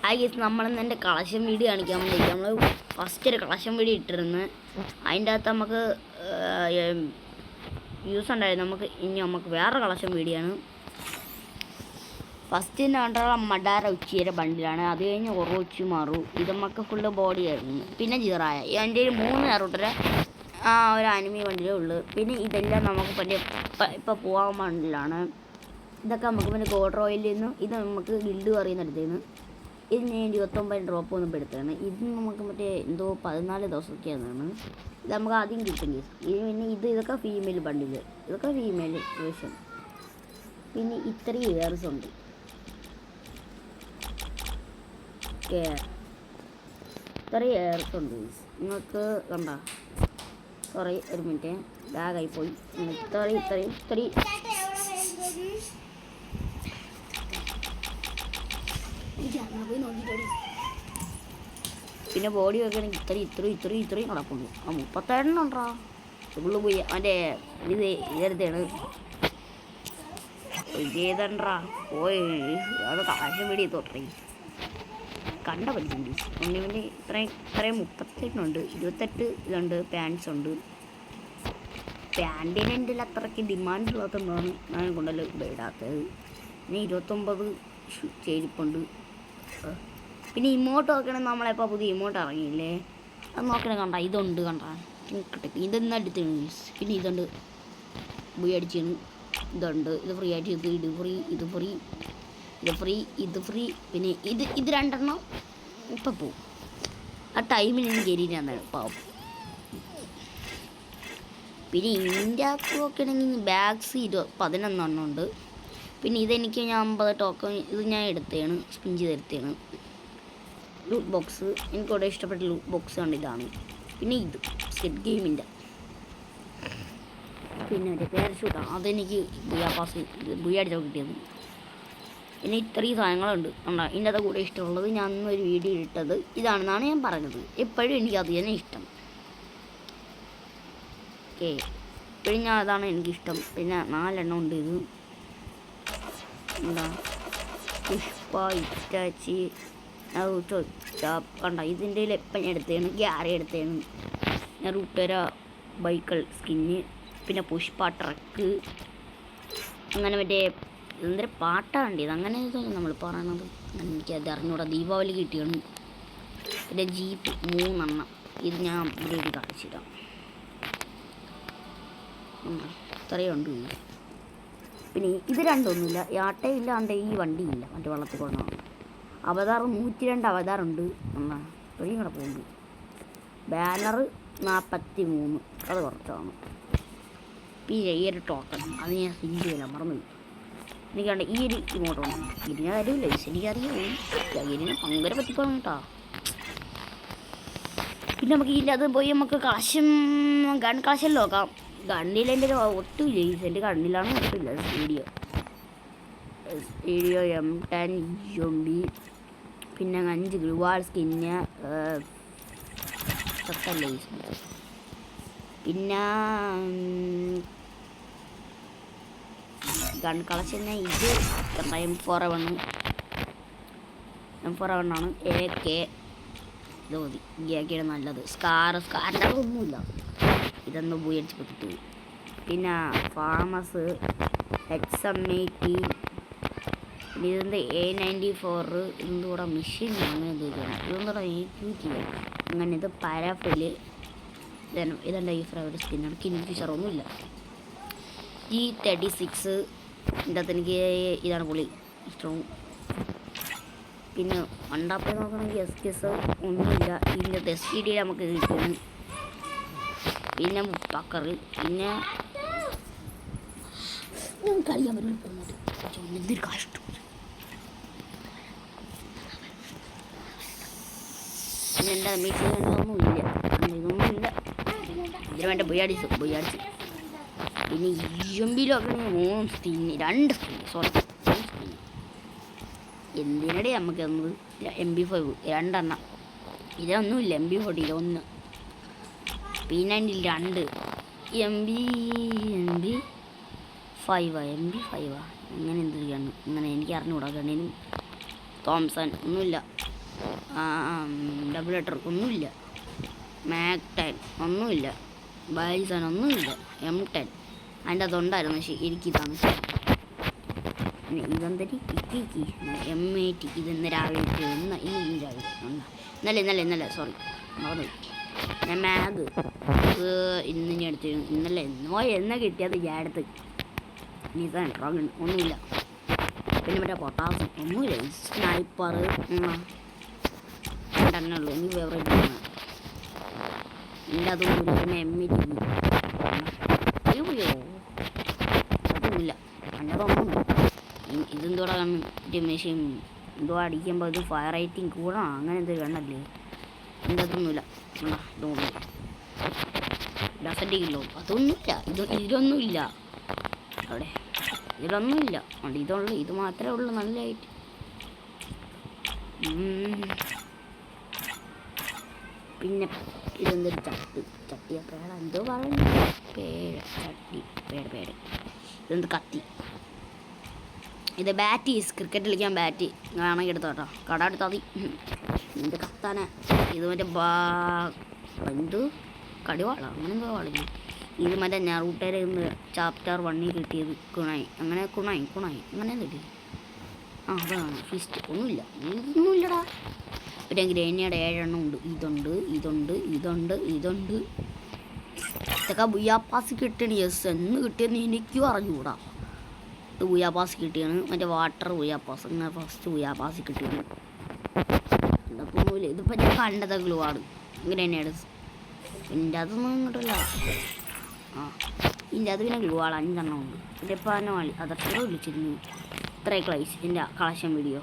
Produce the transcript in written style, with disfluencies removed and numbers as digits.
Guys നമ്മളിന്ന് എൻ്റെ collection video കാണിക്കാൻ വേണ്ടി നമ്മൾ ഫസ്റ്റ് ഒരു കളക്ഷൻ വീഡിയോ ഇട്ടിരുന്നു. അതിൻ്റെ അകത്ത് നമുക്ക് വ്യൂസ് ഉണ്ടായിരുന്നു. നമുക്ക് വേറെ കളക്ഷൻ വീഡിയോ ആണ്. ഫസ്റ്റിൻ്റെ കണ്ടുള്ള മഡാര ഉച്ചിയുടെ ബണ്ടിലാണ്. അത് കഴിഞ്ഞ് ഒറോച്ചു മാറു. ഇത് നമുക്ക് ഫുള്ള് ബോഡി ആയിരുന്നു. പിന്നെ ജീറായ എൻ്റെ ഒരു 3 നേരോട്ടര ഒരു അനിമി വണ്ടിയിലേ ഉള്ളൂ. പിന്നെ ഇതെല്ലാം നമുക്ക് പറ്റിയ ഇപ്പോൾ പോകാൻ ബണ്ടിലാണ്. ഇതൊക്കെ നമുക്ക് പിന്നെ ഗോഡ് റോയിൽ നിന്ന് ഇത് നമുക്ക് ഗിൽഡ് പറയുന്നിടത്തേന്ന് ഇത് ഞാൻ 29 ഡ്രോപ്പ് ഒന്നും എടുത്താണ്. ഇത് നമുക്ക് മറ്റേ എന്തോ 14 ദിവസമൊക്കെയാണ്. ഇത് നമുക്ക് ആദ്യം കിട്ടും. ഇത് പിന്നെ ഇതൊക്കെ ഫീമെയിൽ ബണ്ടിൽ, ഇതൊക്കെ ഫീമെയിൽ വേർഷൻ. പിന്നെ ഇത്രയും ഇയേഴ്സ് ഉണ്ട്. ഇത്രയും ഇയേഴ്സ് ഉണ്ട് നിങ്ങൾക്ക് കണ്ട. സോറി ഒരു മിനിറ്റ്, ബാഗായി പോയി. ഇത്രയും പിന്നെ ബോഡി വെക്കുകയാണെങ്കിൽ ഇത്രയും നടക്കുന്നു. 37 ഉണ്ടാ ഫുള്ള് പോയി. അവൻ്റെ ഇതെടുത്താണ് ചെയ്തണ്ടാ പോയി. അത് കാശം വേടി തൊട്ടേ കണ്ട പറ്റുന്നുണ്ട്. ഒന്നിന് ഇത്രയും 38 28 ഇതുണ്ട്. പാൻസ് ഉണ്ട്. പാൻറ്റിന് എൻ്റെ അത്രയ്ക്ക് ഡിമാൻഡ് ഇല്ലാത്തതാണ് ഞാൻ കൊണ്ടല്ലോ ഇവിടെ ഇടാത്തത്. പിന്നെ 29 ചെരുപ്പുണ്ട്. പിന്നെ ഇമോട്ട് നോക്കണമെങ്കിൽ നമ്മളെപ്പോൾ പുതിയ ഇമോട്ട് ഇറങ്ങിയില്ലേ, അത് നോക്കണേ കണ്ട. ഇതുണ്ട് കണ്ട, ഇതെന്നാ എടുത്താണ്. പിന്നെ ഇതുണ്ട് പോയി അടിച്ചാണ്. ഇതുണ്ട്, ഇത് ഫ്രീ ആയിട്ട് ഇത് ഫ്രീ. പിന്നെ ഇത് 2 എണ്ണം ഇപ്പം പോവും. ആ ടൈമിൽ എനിക്ക് എരിഞ്ഞാണ് പാവം. പിന്നെ ഇതിൻ്റെ അകത്ത് നോക്കുകയാണെങ്കിൽ ബാഗ്സ് 11 എണ്ണം ഉണ്ട്. പിന്നെ ഇതെനിക്ക് ഞാൻ 50 ടോക്കൺ ഇത് ഞാൻ എടുത്തതാണ്, സ്പിൻ ചെയ്തെടുത്തതാണ്. ലൂട്ട് ബോക്സ് എനിക്കിവിടെ ഇഷ്ടപ്പെട്ട ലൂട്ട് ബോക്സ് ആണ് ഇതാണ്. പിന്നെ ഇത് സെറ്റ് ഗെയിമിൻ്റെ പിന്നെ മറ്റേ പാരഷൂട്ടാണ്. അതെനിക്ക് ബുയാടിച്ചോ കിട്ടിയത്. പിന്നെ ഇത്രയും സാധനങ്ങളുണ്ട് കണ്ടോ. ഇതിൻ്റെ അത് കൂടെ ഇഷ്ടമുള്ളത് ഞാൻ ഒരു വീഡിയോ ഇട്ടത് ഇതാണെന്നാണ് ഞാൻ പറഞ്ഞത്. എപ്പോഴും എനിക്ക് അത് തന്നെ ഇഷ്ടം. ഓക്കെ, ഇപ്പോഴും ഞാൻ അതാണ് എനിക്കിഷ്ടം. പിന്നെ 4 എണ്ണം ഉണ്ട്. ഇത് എന്താ പുഷ്പ ഇറ്റാച്ചി കണ്ട. ഇതിൻ്റെ എപ്പം ഞാൻ എടുത്തതാണ്. ഗ്യാരി എടുത്തതാണ്. ഞാൻ റൂട്ടര ബൈക്കിൾ സ്കിന്ന്. പിന്നെ പുഷ്പ ട്രക്ക്. അങ്ങനെ മറ്റേ എന്തൊരു പാട്ടാണ് ഇത്, അങ്ങനെ നമ്മൾ പറയണത്. എനിക്കത് അറിഞ്ഞൂടാ. ദീപാവലി കിട്ടിയാണ്. പിന്നെ ജീപ്പ് 3 എണ്ണം. ഇത് ഞാൻ ഇവിടെ കാണിച്ചിടാം. ഇത്രയുണ്ട്. പിന്നെ ഇത് 2 ഒന്നുമില്ല. യാട്ടയില്ലാണ്ട് ഈ വണ്ടിയില്ല. മറ്റേ വള്ളത്തിൽ കൊണ്ടാണ്. അവതാർ 102 അവതാറുണ്ട്. ഇത്രയും കൂടെ പോകുന്നുണ്ട്. ബാനർ 43, അത് കുറച്ചാണ്. പിന്നെ ഈ ഒരു ടോക്കൺ അത് ഞാൻ സ്പിൻ ചെയ്യില്ല, മറന്നു. എനിക്കാണ്ട് ഈ ഒരു ഇങ്ങോട്ട് വേണം. ഇതിനെ അറിയില്ല, എനിക്കറിയാം. ഇതിനെ ഭയങ്കര പറ്റിപ്പോണം കേട്ടോ. പിന്നെ നമുക്ക് ഇല്ലാതെ പോയി നമുക്ക് ഗൺ കളക്ഷൻ നോക്കാം. ഗണ്ണിൽ എൻ്റെ ഒട്ടുമില്ല. എൻ്റെ ഗണ്ണിലാണ് ഒട്ടുമില്ല. സ്റ്റേഡിയോ M10 ജോംബി. പിന്നെ 5 ഗ്ലുവാൾ സ്കിന്ന്. പിന്നെ ഗൺ കളക്ഷൻ ഇത് M4 ആണ്. AK ഇത് മതി. AKയുടെ നല്ലത്. സ്കാറിൻ്റെ ഒന്നുമില്ല. ഇതൊന്നും പോയി അടിച്ച് പറ്റൂ. പിന്നെ ഫാമസ് XM80. പിന്നെ ഇതെന്താ A94. ഇതെന്തൂടെ മെഷീൻ അങ്ങനെ എന്തൊക്കെയാണ്. ഇതെന്തൂടെ AQT അങ്ങനെ. ഇത് പാരാഫില്. ഇതെൻ്റെ ഈ ഫേവറേറ്റ് സ്കിന്നാണ്. കിൻഫിഷർ ഒന്നുമില്ല. G36 ഇതിൻ്റെ അകത്ത് എനിക്ക് ഇതാണ് പൊളി ഇഷ്ടവും. പിന്നെ മണ്ടാപ്പ് നോക്കണമെങ്കിൽ SKS ഒന്നുമില്ല. ഇതിൻ്റെ STD നമുക്ക് കിട്ടും. പിന്നെ മുപ്പക്കറ്. പിന്നെ കളിക്കാൻ പറ്റും. എന്തൊരു കഷ്ടം. പിന്നെ എൻ്റെ മെഷീനൊന്നുമില്ല. ഇതൊന്നുമില്ല. ഇതിന് വേണ്ട ബുയാടിച്ച്. പിന്നെ EMBയിലൊക്കെ 3 സ്കിന്ന്, 2 സ്കിന്ന്. Sorry, 3 skin. എന്തിനടെ നമുക്ക് തന്നത്? MP5 2 എണ്ണം. ഇതൊന്നുമില്ല. MP40 1. P90 2. MP5 അങ്ങനെ എന്തൊക്കെയാണ്. അങ്ങനെ എനിക്ക് അറിഞ്ഞുകൂടാ. ഗണ്ണിനും തോംസൺ ഒന്നുമില്ല. ഡബിൾ ലെറ്റർ ഒന്നുമില്ല. മാക് 10 ഒന്നുമില്ല. ബൈസൺ ഒന്നുമില്ല. M10 അതിൻ്റെ അതുണ്ടായിരുന്നു. പക്ഷേ എനിക്കിതാണ്. ഇതെന്തൊരു കിക്കി M80 ഇതെന്ന് രാവിലെ ഇന്ന് രാവിലെ ഇന്നലെ സോറി മറന്നു. ഞാൻ മാഗ് ഇന്ന് ഞാൻ എടുത്തു. ഇന്നലെ എന്നാ കിട്ടിയത് ഞാൻ എടുത്ത്. നിസാൻ ഡ്രാഗൺ ഒന്നുമില്ല. പിന്നെ മറ്റേ പൊട്ടാസ് ഒന്നുമില്ല. സ്നൈപ്പർ തന്നെ ഉള്ളൂ. എനിക്ക് ഫേവറേറ്റ് ആണ്. എൻ്റെ അതൊന്നുമില്ല. പിന്നെ M80 അതൊന്നുമില്ല. അതൊന്നുമില്ല. ഇതെന്തോടെ മെഷീൻ എന്തോ അടിക്കുമ്പോൾ ഇത് ഫയർ റേറ്റിംഗ് കൂടാ അങ്ങനെ എന്ത് കണ്ടല്ലേ. എൻ്റെ അതൊന്നുമില്ല. ഇതൊന്നും ഡസറ്റിക്കില്ലോ അതൊന്നുമില്ല. ഇതിലൊന്നുമില്ല. അവിടെ ഇതിലൊന്നുമില്ല. ഇതുള്ളൂ. ഇത് മാത്രമേ ഉള്ളൂ നല്ലതായിട്ട്. പിന്നെ ഇതെന്തൊരു ചട്ടിയ പേട എന്തോ പറയുന്നു. പേട് ഇതെന്ത് കത്തി. ഇത് ബാറ്റീസ് ക്രിക്കറ്റ് കളിക്കാൻ ബാറ്റ് വേണമെങ്കിൽ എടുത്തോട്ടോ. കട എടുത്താൽ മതി. ഇത് കത്താന ഇത് മറ്റേ എന്ത് കടിവാള അങ്ങനെ എന്തോ വളഞ്ഞു. ഇത് മറ്റേ നറൂട്ടോയിൽ നിന്ന് ചാപ്റ്റർ 1 കിട്ടിയത് കുണായി അങ്ങനെ കിട്ടി. അതാണ് ഫിസ്റ്റ് ഒന്നുമില്ല. ഇതൊന്നുമില്ലടാ. പിന്നെ ഗ്രേനിയുടെ 7 എണ്ണം ഉണ്ട്. ഇതുണ്ട്. ഇതൊക്കെ ബുയാപ്പാസ് കിട്ടണി. യെസ് എന്ന് കിട്ടിയെന്ന് എനിക്കും അറിഞ്ഞുകൂടാ. ഇത് ബുയാപ്പാസ് കിട്ടിയാണ്. മറ്റേ വാട്ടർ ബുയാപ്പാസ് അങ്ങനെ ഫസ്റ്റ് ബുയാപ്പാസ് കിട്ടിയാണ്. ഇതൊക്കെ ഒന്നുമില്ല. ഇതിപ്പോൾ ഞാൻ കണ്ടത് ഗ്ലൂ ആണ് ഗ്രേനേഡ്. എൻ്റെ അതൊന്നും ഇങ്ങോട്ടില്ല. ഇതിൻ്റെ അത് പിന്നെ ഗ്ലൂ ആണ് 5 എണ്ണം ഉണ്ട്. പിന്നെ ഇപ്പോൾ തന്നെ അതൊക്കെ വിളിച്ചിരുന്നു. ഇത്രയൊക്കെ എൻ്റെ കളക്ഷൻ വീഡിയോ.